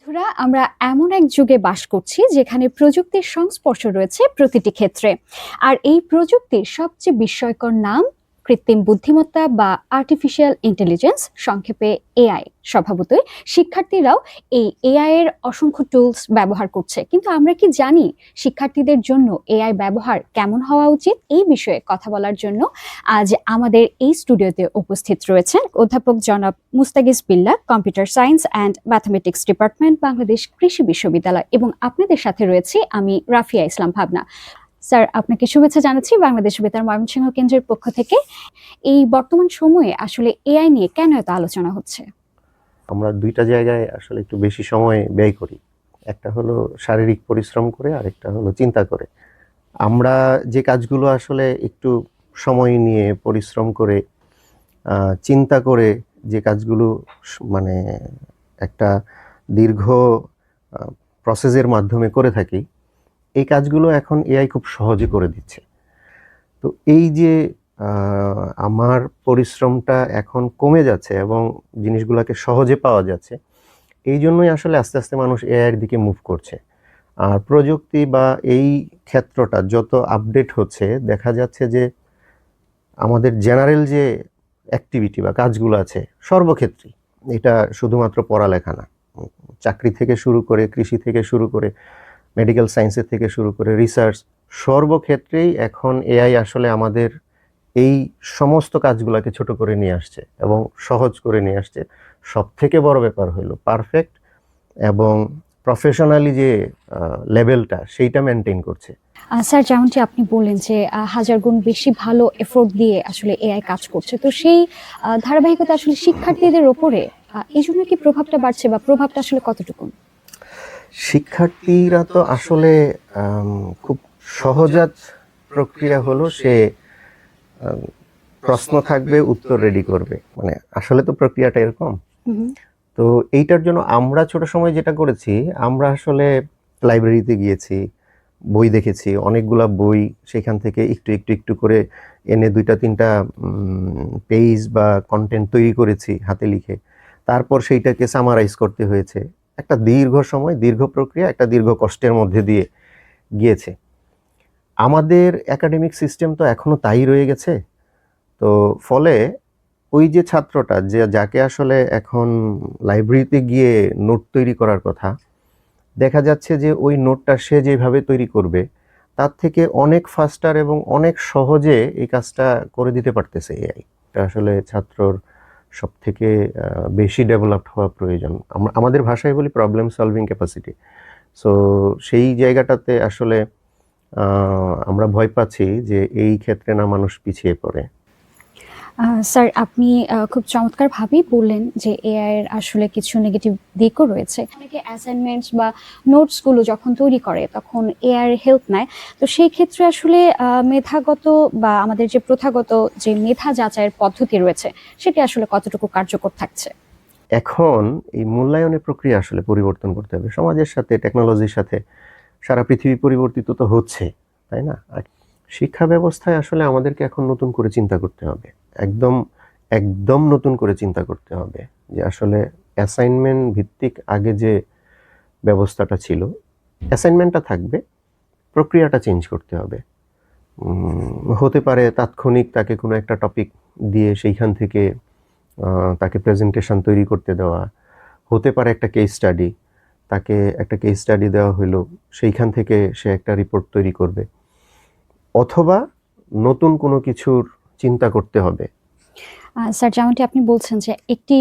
বন্ধুরা, আমরা এমন এক যুগে বাস করছি যেখানে প্রযুক্তির সংস্পর্শ রয়েছে প্রতিটি ক্ষেত্রে। আর এই প্রযুক্তির সবচেয়ে বিস্ময়কর নাম কৃত্রিম বুদ্ধিমত্তা বা আর্টিফিশিয়াল ইন্টেলিজেন্স, সংক্ষেপে এআই। স্বভাবতই শিক্ষার্থীরাও এই এআই এর অসংখ্য টুলস ব্যবহার করছে, কিন্তু আমরা কি জানি শিক্ষার্থীদের জন্য এআই ব্যবহার কেমন হওয়া উচিত? এই বিষয়ে কথা বলার জন্য আজ আমাদের এই স্টুডিওতে উপস্থিত রয়েছেন অধ্যাপক জনাব Mustagij Billah, computer science and mathematics department, Bangladesh কৃষি বিশ্ববিদ্যালয়, এবং আপনাদের সাথে রয়েছে আমি রাফিয়া ইসলাম ভাবনা। স্যার, আপনাকে শুভেচ্ছা জানাচ্ছি বাংলাদেশ বেতার ময়মনসিংহ কেন্দ্রের পক্ষ থেকে। এই বর্তমান সময়ে আসলে এআই নিয়ে কেন এত আলোচনা হচ্ছে? আমরা দুইটা জায়গায় আসলে একটু বেশি সময় ব্যয় করি। একটা হলো শারীরিক পরিশ্রম করে, আরেকটা হলো চিন্তা করে। আমরা যে কাজগুলো আসলে একটু সময় নিয়ে পরিশ্রম করে চিন্তা করে যে কাজগুলো মানে একটা দীর্ঘ প্রসেসের মাধ্যমে করে থাকি, এই কাজগুলো এখন এআই খুব সহজে করে দিচ্ছে। তো এই যে আমার পরিশ্রমটা এখন কমে যাচ্ছে এবং জিনিসগুলোকে সহজে পাওয়া যাচ্ছে, এই জন্যই আসলে আস্তে আস্তে মানুষ এআইয়ের দিকে মুভ করছে। আর প্রযুক্তি বা এই ক্ষেত্রটা যত আপডেট হচ্ছে, দেখা যাচ্ছে যে আমাদের জেনারেল যে অ্যাক্টিভিটি বা কাজগুলো আছে সর্বক্ষেত্রেই, এটা শুধুমাত্র পড়ালেখা না, চাকরি থেকে শুরু করে, কৃষি থেকে শুরু করে, মেডিকেল সায়েন্সের থেকে শুরু করে রিসার্চ, সর্বক্ষেত্রেই এখন এআই আসলে আমাদের এই সমস্ত কাজগুলোকে ছোট করে নিয়ে আসছে এবং সহজ করে নিয়ে আসছে। সব থেকে বড় ব্যাপার হলো পারফেক্ট এবং প্রফেশনালি যে লেভেলটা, সেইটা মেনটেন করছে। স্যার, যেমনটি আপনি বললেন যে হাজার গুণ বেশি ভালো এফোর্ট দিয়ে আসলে এআই কাজ করছে, তো সেই ধারাবাহিকতা আসলে শিক্ষার্থীদের ওপরে এই জন্য কি প্রভাবটা বাড়ছে, বা প্রভাবটা আসলে কতটুকু? শিক্ষার্থীরা তো আসলে খুব সহজাত প্রক্রিয়া হলো, সে প্রশ্ন থাকবে, উত্তর রেডি করবে, মানে আসলে তো প্রক্রিয়াটা এরকম। তো এইটার জন্য আমরা ছোট সময় যেটা করেছি, আমরা আসলে লাইব্রেরিতে গিয়েছি, বই দেখেছি, অনেকগুলা বই, সেখান থেকে একটু একটু একটু করে এনে দুইটা তিনটা পেজ বা কন্টেন্ট তৈরি করেছি হাতে লিখে। তারপর সেইটাকে সামারাইজ করতে হয়েছে। একটা দীর্ঘ সময়, দীর্ঘ প্রক্রিয়া, একটা দীর্ঘ কষ্টের মধ্যে দিয়ে গিয়েছে। আমাদের একাডেমিক সিস্টেম তো এখনো তাই রয়ে গেছে। তো ফলে ওই যে ছাত্রটা, যাকে আসলে এখন লাইব্রেরিতে গিয়ে নোট তৈরি করার কথা, দেখা যাচ্ছে যে ওই নোটটা সে যেভাবে তৈরি করবে, তার থেকে অনেক ফাস্টার এবং অনেক সহজে এই কাজটা করে দিতে পারতেছে এআই। এটা আসলে ছাত্রর সব থেকে বেশি ডেভেলপড হওয়া প্রয়োজন। আমাদের ভাষায় বলি প্রবলেম সলভিং ক্যাপাসিটি। সো সেই জায়গাটাতে আসলে আমরা ভয় পাচ্ছি যে এই ক্ষেত্রে না মানুষ পিছিয়ে পড়ে। স্যার, আপনি খুব চমৎকারভাবেই বললেন যে এআই এর আসলে কিছু নেগেটিভ দিকও রয়েছে। অনেকে অ্যাসাইনমেন্টস বা নোটস গুলো যখন তৈরি করে তখন এআই এর হেল্প নেয়। তো সেই ক্ষেত্রে আসলে মেধাগত বা আমাদের যে প্রথাগত যে মেধা যাচাইয়ের পদ্ধতি রয়েছে, সেটি আসলে কতটুকু কার্যকর থাকছে? এখন এই মূল্যায়নের প্রক্রিয়া আসলে পরিবর্তন করতে হবে সমাজের সাথে, টেকনোলজির সাথে। সারা পৃথিবী পরিবর্তিত তো হচ্ছে, তাই না? আর শিক্ষা ব্যবস্থায় আসলে আমাদেরকে এখন নতুন করে চিন্তা করতে হবে, একদম একদম নতুন করে চিন্তা করতে হবে যে আসলে অ্যাসাইনমেন্ট ভিত্তিক আগে যে ব্যবস্থাটা ছিল, অ্যাসাইনমেন্টটা থাকবে, প্রক্রিয়াটা চেঞ্জ করতে হবে। হতে পারে তাৎক্ষণিক তাকে কোনো একটা টপিক দিয়ে সেইখান থেকে তাকে প্রেজেন্টেশন তৈরি করতে দেওয়া, হতে পারে একটা কেস স্টাডি, তাকে একটা কেস স্টাডি দেওয়া হলো, সেইখান থেকে সে একটা রিপোর্ট তৈরি করবে, অথবা নতুন কোনো কিছুর চিন্তা করতে হবে। স্যার, যেমনটি আপনি বলছেন যে একটি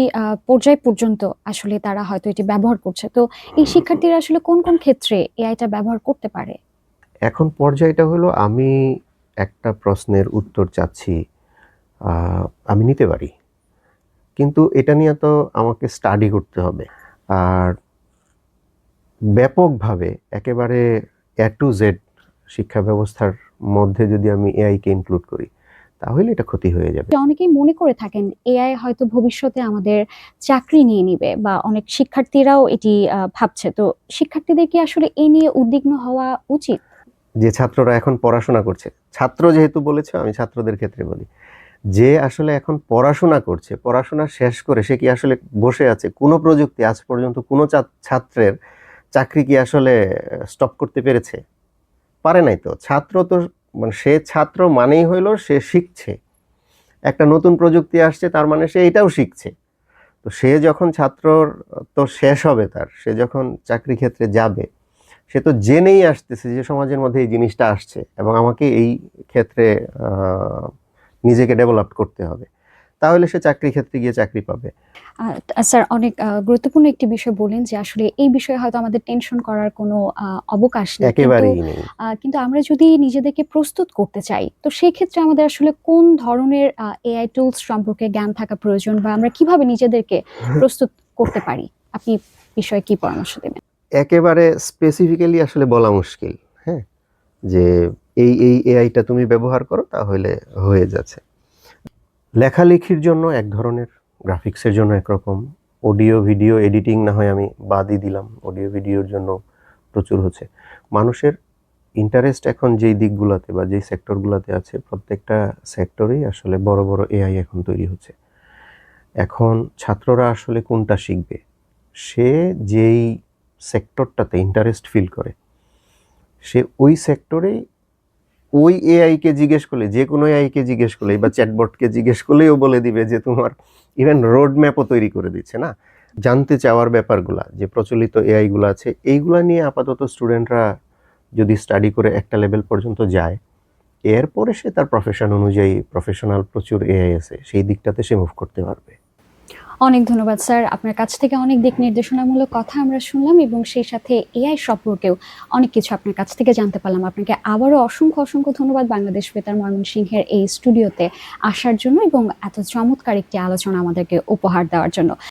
পর্যায় পর্যন্ত আসলে তারা হয়তো এটি ব্যবহার করছে, তো এই শিক্ষার্থীরা আসলে কোন কোন ক্ষেত্রে এআইটা ব্যবহার করতে পারে? এখন পর্যায়টা হলো, আমি একটা প্রশ্নের উত্তর চাচ্ছি, আমি নিতে পারি, কিন্তু এটা নিয়ে তো আমাকে স্টাডি করতে হবে। আর ব্যাপকভাবে একেবারে এ টু জেড শিক্ষা ব্যবস্থার মধ্যে যদি আমি এআইকে ইনক্লুড করি, তাহলে এটা ক্ষতি হয়ে যাবে। অনেকেই মনে করে থাকেন এআই হয়তো ভবিষ্যতে আমাদের চাকরি নিয়ে নিবে, বা অনেক শিক্ষার্থীরাও এটি ভাবছে। তো শিক্ষার্থীদের কি আসলে এ নিয়ে উদ্বিগ্ন হওয়া উচিত? যে ছাত্ররা এখন পড়াশোনা করছে, ছাত্র যেহেতু বলেছে, আমি ছাত্রদের ক্ষেত্রে বলি, যে আসলে এখন পড়াশোনা করছে, পড়াশোনা শেষ করে সে কি আসলে বসে আছে? কোনো প্রযুক্তি আজ পর্যন্ত কোনো ছাত্রের চাকরি কি আসলে স্টপ করতে পেরেছে? পারে নাই তো। ছাত্র তো মানে সে ছাত্র মানেই হইলো সে শিখছে। একটা নতুন প্রযুক্তি আসছে তার মানে সে এটাও শিখছে। তো সে যখন ছাত্রর তো শেষ হবে তার, সে যখন চাকরি ক্ষেত্রে যাবে, সে তো জেনেই আসতেছে যে সমাজের মধ্যে এই জিনিসটা আসছে এবং আমাকে এই ক্ষেত্রে আহ, নিজেকে ডেভেলপ করতে হবে। তাহলে সে চাকরি ক্ষেত্রে গিয়ে চাকরি পাবে। স্যার, অনেক গুরুত্বপূর্ণ একটি বিষয় বললেন যে আসলে এই বিষয়ে হয়তো আমাদের টেনশন করার কোনো অবকাশ নেই, কিন্তু একেবারেই নেই। কিন্তু আমরা যদি নিজেদেরকে প্রস্তুত করতে চাই, তো সেই ক্ষেত্রে আমাদের আসলে কোন ধরনের এআই টুলস সম্পর্কে জ্ঞান থাকা প্রয়োজন, বা আমরা কিভাবে নিজেদেরকে প্রস্তুত করতে পারি? আপনি বিষয়ে কি পরামর্শ দেবেন? একেবারে স্পেসিফিক্যালি আসলে বলা মুশকিল। হ্যাঁ, যে এই এআইটা তুমি ব্যবহার করো তাহলে হয়ে যাচ্ছে। লেখালেখির জন্য এক ধরনের, গ্রাফিক্সের জন্য একরকম, অডিও ভিডিও এডিটিং না হয় আমি বাদই দিলাম, অডিও ভিডিওর জন্য প্রচুর হচ্ছে। মানুষের ইন্টারেস্ট এখন যেই দিকগুলোতে বা যেই সেক্টরগুলোতে আছে, প্রত্যেকটা সেক্টরেই আসলে বড় বড় এআই এখন তৈরি হচ্ছে। এখন ছাত্ররা আসলে কোনটা শিখবে? সে যেই সেক্টরটাতে ইন্টারেস্ট ফিল করে সে ওই সেক্টরেই ওই এআইকে জিজ্ঞেস করলে, যে কোনো এআইকে জিজ্ঞেস করলে বা চ্যাটবটকে জিজ্ঞেস করলেও বলে দিবে যে তোমার ইভেন রোড ম্যাপও তৈরি করে দিচ্ছে না। জানতে চাওয়ার ব্যাপারগুলা যে প্রচলিত এআইগুলো আছে, এইগুলা নিয়ে আপাতত স্টুডেন্টরা যদি স্টাডি করে একটা লেভেল পর্যন্ত যায়, এরপরে সে তার প্রফেশন অনুযায়ী, প্রফেশনাল প্রচুর এআই আছে, সেই দিকটাতে সে মুভ করতে পারবে। অনেক ধন্যবাদ স্যার, আপনার কাছ থেকে অনেক দিক নির্দেশনামূলক কথা আমরা শুনলাম এবং সেই সাথে এআই সম্পর্কেও অনেক কিছু আপনার কাছ থেকে জানতে পারলাম। আপনাকে আবারও অসংখ্য অসংখ্য ধন্যবাদ বাংলাদেশ বেতার ময়মনসিংহের এই স্টুডিওতে আসার জন্য এবং এত চমৎকার একটি আলোচনা আমাদেরকে উপহার দেওয়ার জন্য।